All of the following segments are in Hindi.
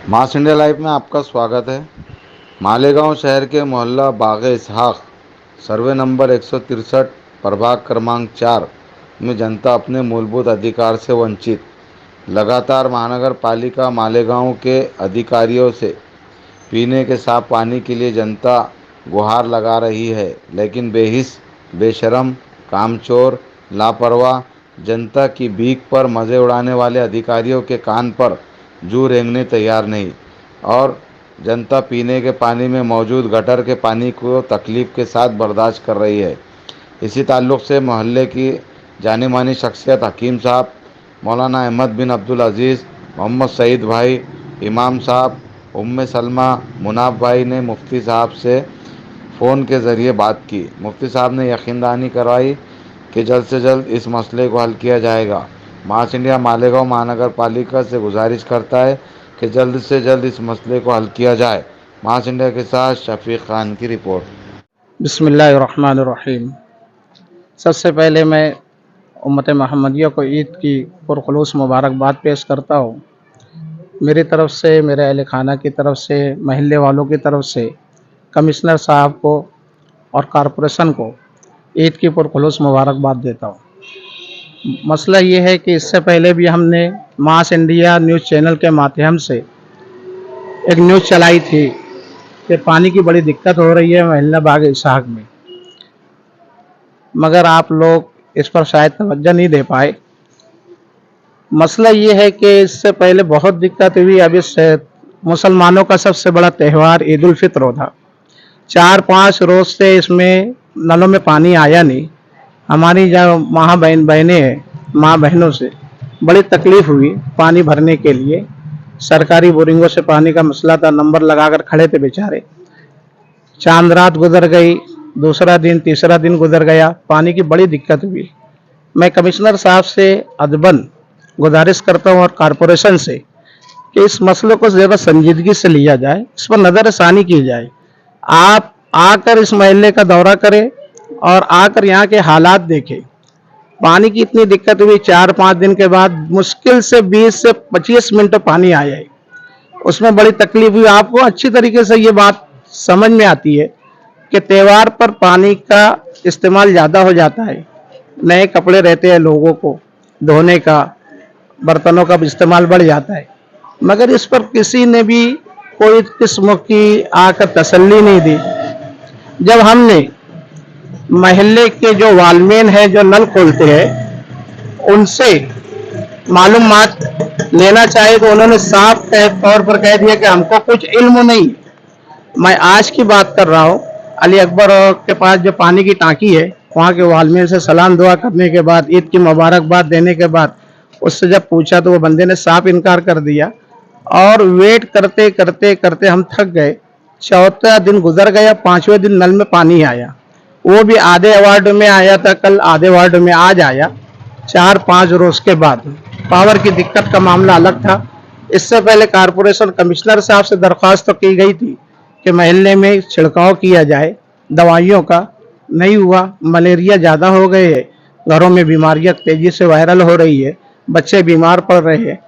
मास इंडिया लाइव में आपका स्वागत है। मालेगांव शहर के मोहल्ला बाग़े इसहाक सर्वे नंबर 163 प्रभाग क्रमांक 4 में जनता अपने मूलभूत अधिकार से वंचित। लगातार महानगर पालिका मालेगांव के अधिकारियों से पीने के साफ पानी के लिए जनता गुहार लगा रही है, लेकिन बेहिस, बेशरम, कामचोर, लापरवाह, जनता की भीख पर मज़े उड़ाने वाले अधिकारियों के कान पर जू रेंगने तैयार नहीं। और जनता पीने के पानी में मौजूद गटर के पानी को तकलीफ़ के साथ बर्दाश्त कर रही है। इसी ताल्लुक़ से मोहल्ले की जानी मानी शख्सियत हकीम साहब, मौलाना अहमद बिन अब्दुल अज़ीज़, मोहम्मद सईद भाई, इमाम साहब, उम्मे सलमा, मुनाफ भाई ने मुफ्ती साहब से फ़ोन के ज़रिए बात की। मुफ्ती साहब ने यकीन दहानी करवाई कि जल्द से जल्द इस मसले को हल किया जाएगा। मास इंडिया मालेगांव महानगर पालिका से गुजारिश करता है कि जल्द से जल्द इस मसले को हल किया जाए। मास इंडिया के साथ शफीक खान की रिपोर्ट। बिस्मिल्लाहिर्रहमानिर्रहीम। सबसे पहले मैं उम्मत मोहम्मदिया को ईद की पुरखुलूस मुबारकबाद पेश करता हूँ। मेरी तरफ़ से, मेरे अहल खाना की तरफ से, महल्ले वालों की तरफ से कमिश्नर साहब को और कॉरपोरेशन को ईद की पुरखुलूस मुबारकबाद देता हूँ। मसला ये है कि इससे पहले भी हमने मास इंडिया न्यूज़ चैनल के माध्यम से एक न्यूज़ चलाई थी कि पानी की बड़ी दिक्कत हो रही है मोहल्ला बाग़े इसहाक में, मगर आप लोग इस पर शायद तवज्जो नहीं दे पाए। मसला ये है कि इससे पहले बहुत दिक्कत हुई। अब इस मुसलमानों का सबसे बड़ा त्यौहार ईद उल फित्र था। 4-5 रोज़ से इसमें नलों में पानी आया नहीं। हमारी जो बहनें हैं, माँ बहनों से बड़ी तकलीफ़ हुई पानी भरने के लिए। सरकारी बोरिंगों से पानी का मसला था, नंबर लगाकर खड़े थे बेचारे। चांद रात गुजर गई, दूसरा दिन, तीसरा दिन गुजर गया, पानी की बड़ी दिक्कत हुई। मैं कमिश्नर साहब से अदबन गुजारिश करता हूँ और कॉरपोरेशन से कि इस मसले को ज़्यादा संजीदगी से लिया जाए, इस पर नज़रसानी की जाए। आप आकर इस महल्ले का दौरा करें और आकर यहाँ के हालात देखें। पानी की इतनी दिक्कत हुई, 4-5 दिन के बाद मुश्किल से 20 से 25 मिनट पानी आया है, उसमें बड़ी तकलीफ हुई। आपको अच्छी तरीके से ये बात समझ में आती है कि त्यौहार पर पानी का इस्तेमाल ज़्यादा हो जाता है। नए कपड़े रहते हैं लोगों को धोने का, बर्तनों का इस्तेमाल बढ़ जाता है, मगर इस पर किसी ने भी कोई किस्म की आकर तसल्ली नहीं दी। जब हमने महल्ले के जो वालमेन है, जो नल खोलते हैं, उनसे मालूमात लेना चाहे तो उन्होंने साफ तौर पर कह दिया कि हमको कुछ इल्म नहीं। मैं आज की बात कर रहा हूँ, अली अकबर के पास जो पानी की टांकी है, वहाँ के वालमेन से सलाम दुआ करने के बाद, ईद की मुबारकबाद देने के बाद, उससे जब पूछा तो वो बंदे ने साफ इनकार कर दिया। और वेट करते करते करते हम थक गए। चौथा दिन गुजर गया, 5वें दिन नल में पानी आया, वो भी आधे वार्ड में आया था, कल आधे वार्ड में आज आया। 4-5 रोज के बाद पावर की दिक्कत का मामला अलग था। इससे पहले कॉरपोरेशन कमिश्नर साहब से दरख्वास्त तो की गई थी कि महल्ले में छिड़काव किया जाए दवाइयों का, नहीं हुआ। मलेरिया ज़्यादा हो गए है, घरों में बीमारियां तेज़ी से वायरल हो रही है, बच्चे बीमार पड़ रहे हैं,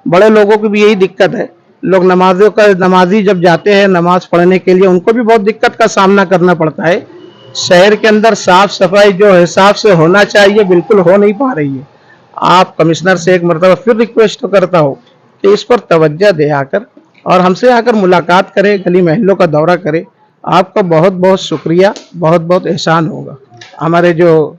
बड़े लोगों की भी यही दिक्कत है। लोग नमाजी जब जाते हैं नमाज पढ़ने के लिए, उनको भी बहुत दिक्कत का सामना करना पड़ता है। शहर के अंदर साफ सफाई जो हिसाब से होना चाहिए बिल्कुल हो नहीं पा रही है। आप कमिश्नर से एक मरतबा फिर रिक्वेस्ट करता हूँ कि इस पर तवज्जो दे आकर और हमसे आकर मुलाकात करें, गली महलों का दौरा करें। आपका बहुत बहुत शुक्रिया, बहुत बहुत एहसान होगा। हमारे जो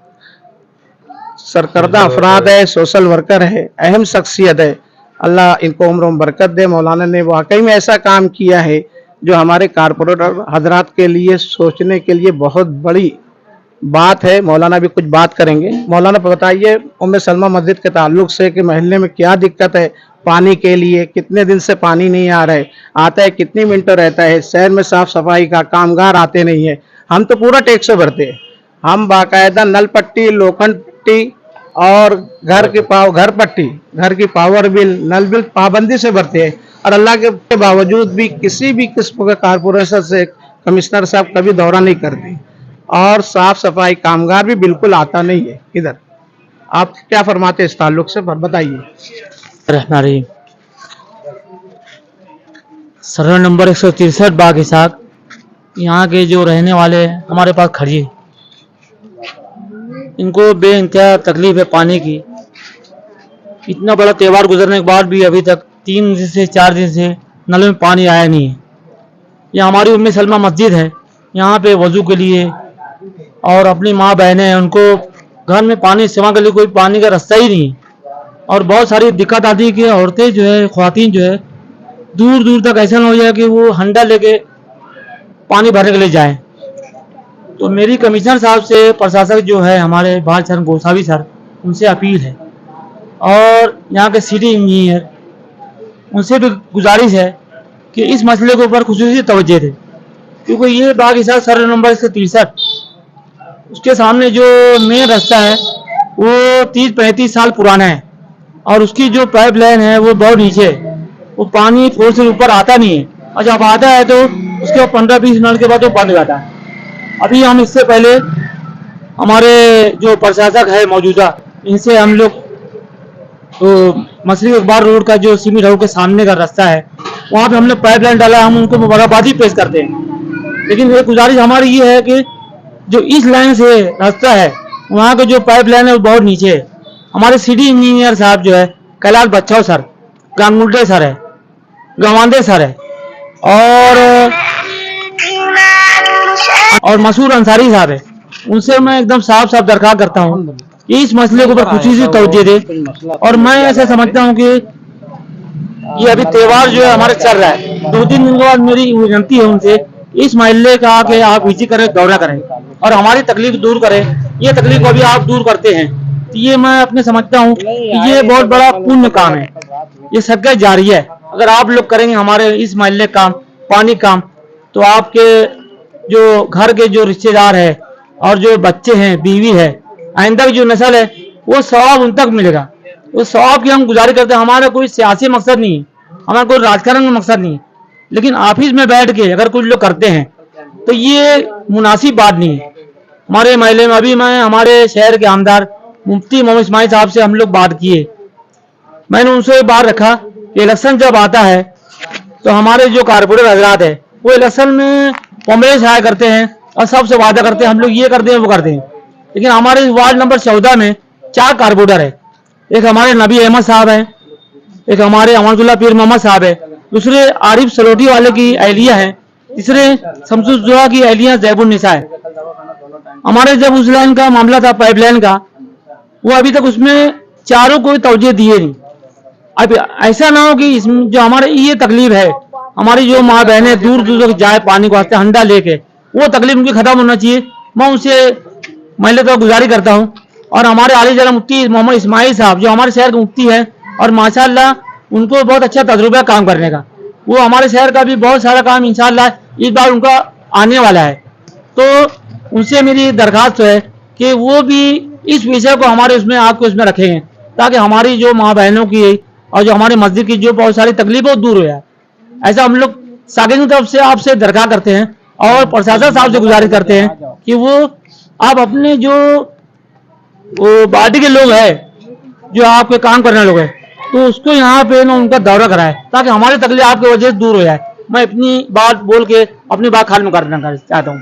सरकर्दा अफराद है, सोशल वर्कर है, अहम शख्सियत है, अल्लाह इनको उम्र में बरकत दे। मौलाना ने वाकई में ऐसा काम किया है जो हमारे कारपोरेटर हजरात के लिए सोचने के लिए बहुत बड़ी बात है। मौलाना भी कुछ बात करेंगे। मौलाना बताइए उम्मे सलमा मस्जिद के ताल्लुक से कि महल्ले में क्या दिक्कत है पानी के लिए, कितने दिन से पानी नहीं आ रहा है, आता है कितनी मिनट रहता है, शहर में साफ सफाई का कामगार आते नहीं है। हम तो पूरा टैक्स भरते हैं, हम बाकायदा नल पट्टी, लोखंड पट्टी और घर पट्टी, घर की पावर बिल, नल बिल पाबंदी से भरते हैं। और अल्लाह के बावजूद भी किसी भी किस्म के कारपोरेशन से कमिश्नर साहब कभी दौरा नहीं करते और साफ सफाई कामगार भी बिल्कुल आता नहीं है इधर। आप क्या फरमाते हैं इस ताल्लुक से, पर बताइए। रहमान रहीम। सर्वे नंबर 163 बाग इसाक। यहाँ के जो रहने वाले हैं हमारे पास खड़िए, इनको बेइंतहा तकलीफ है पानी की। इतना बड़ा त्यौहार गुजरने के बाद भी अभी तक 3 दिन से 4 दिन से नल में पानी आया नहीं है। ये हमारी उम्मे सलमा मस्जिद है, यहाँ पे वजू के लिए और अपनी माँ बहनें हैं उनको घर में पानी सेवा के लिए कोई पानी का रास्ता ही नहीं है। और बहुत सारी दिक्कत आती है कि औरतें जो है, ख्वातीन जो है, दूर दूर तक ऐसा ना हो जाए कि वो हंडा लेके पानी भरने के लिए जाए। तो मेरी कमिश्नर साहब से प्रशासक जो है हमारे भाल सर गोसावी सर, उनसे अपील है और यहाँ के सिटी इंजीनियर उनसे भी गुजारिश है कि इस मसले के ऊपर खुसूसी तवज्जो दें, क्योंकि ये बाग इसाक सर्वे नंबर 163 उसके सामने जो मेन रास्ता है वो 30-35 साल पुराना है और उसकी जो पाइप लाइन है वो बहुत नीचे है। वो पानी फ्लोर से ऊपर आता नहीं है और जब आता है तो उसके 15-20 मिनट के बाद वो बंद हो जाता है। अभी हम इससे पहले हमारे जो प्रशासक है मौजूदा, इनसे हम लोग तो मछली अखबार रोड का जो सीमी रोड के सामने का रास्ता है वहाँ पे हमने पाइप लाइन डाला, हम उनको मुबारकबादी पेश करते हैं। लेकिन एक गुजारिश हमारी ये है कि जो इस लाइन से रास्ता है वहाँ का जो पाइप लाइन है वो बहुत नीचे है। हमारे सिटी इंजीनियर साहब जो है कैलाश बच्चाओ सर, गांगुल्डे सर है, गवांदे सर है और मसूर अंसारी साहब है, उनसे मैं एकदम साफ साफ दरख्वास्त करता हूँ कि इस मसले के ऊपर खुसूसी तवज्जो दे। और मैं ऐसा समझता हूँ कि ये अभी त्यौहार जो है हमारे चल रहा है, 2-3 दिन के बाद मेरी विनती है उनसे इस महल्ले का कि आप विजिट करें, दौरा करें और हमारी तकलीफ दूर करें। ये तकलीफ को अभी आप दूर करते हैं तो ये मैं अपने समझता हूँ कि ये बहुत बड़ा पुण्य काम है, ये सदका जारिया है। अगर आप लोग करेंगे हमारे इस महल्ले काम, पानी काम, तो आपके जो घर के जो रिश्तेदार है और जो बच्चे हैं, बीवी है, आइंदा की जो नस्ल है, वो सवाब उन तक मिलेगा। उस सवाब की हम गुजारिश करते हैं। हमारा कोई सियासी मकसद नहीं है, हमारा कोई राजकारण में मकसद नहीं है, लेकिन ऑफिस में बैठ के अगर कुछ लोग करते हैं तो ये मुनासिब बात नहीं है। हमारे महल्ले में अभी मैं हमारे शहर के आमदार मुफ्ती मोहम्मद इस्माइल साहब से हम लोग बात किए। मैंने उनसे बात रखा कि इलेक्शन जब आता है तो हमारे जो कारपोरेटर हजरात है वो इलेक्शन में कॉम्प्लेक्स आया करते हैं और सबसे वादा करते हैं हम लोग ये करते हैं वो करते हैं। लेकिन हमारे वार्ड नंबर 14 में 4 कारपोरेटर है, एक हमारे नबी अहमद साहब है, एक हमारे अमरदुल्ला पीर मोहम्मद साहब है, दूसरे आरिफ सलोटी वाले की अहलिया है, तीसरे शमसुद्दौला की अहलिया जैबुन्निसा है। हमारे जब उस लाइन का मामला था पाइपलाइन का, वो अभी तक उसमें चारों को तवज्जो दिए नहीं। अब ऐसा ना हो कि इसमें जो हमारे ये तकलीफ है, हमारी जो माँ बहनें दूर दूर तक जाए पानी को वास्ते हंडा लेके, वो तकलीफ उनकी खत्म होना चाहिए। मैं उनसे महल्ले तो गुजारिश करता हूँ। और हमारे आली जरा मुफ्ती मोहम्मद इस्माइल साहब जो हमारे शहर के मुफ्ती है और माशाल्लाह उनको बहुत अच्छा तजुर्बा काम करने का, वो हमारे शहर का भी बहुत सारा काम इंशाल्लाह इस बार उनका आने वाला है। तो उनसे मेरी दरखास्त है कि वो भी इस विषय को हमारे उसमें आपके उसमें रखेंगे, ताकि हमारी जो माँ बहनों की और जो हमारी मस्जिद की जो बहुत सारी तकलीफ है दूर हो जाए। ऐसा हम लोग साकिन की तरफ से आपसे दरख्वास्त करते हैं और प्रशासन साहब से गुजारिश करते हैं कि वो आप अपने जो वो पार्टी के लोग हैं जो आपके काम करने लोग हैं, तो उसको यहाँ पे ना उनका दौरा कराए ताकि हमारी तकलीफ आपकी वजह से दूर हो जाए। मैं अपनी बात बोल के अपनी बात खाली करना चाहता हूँ।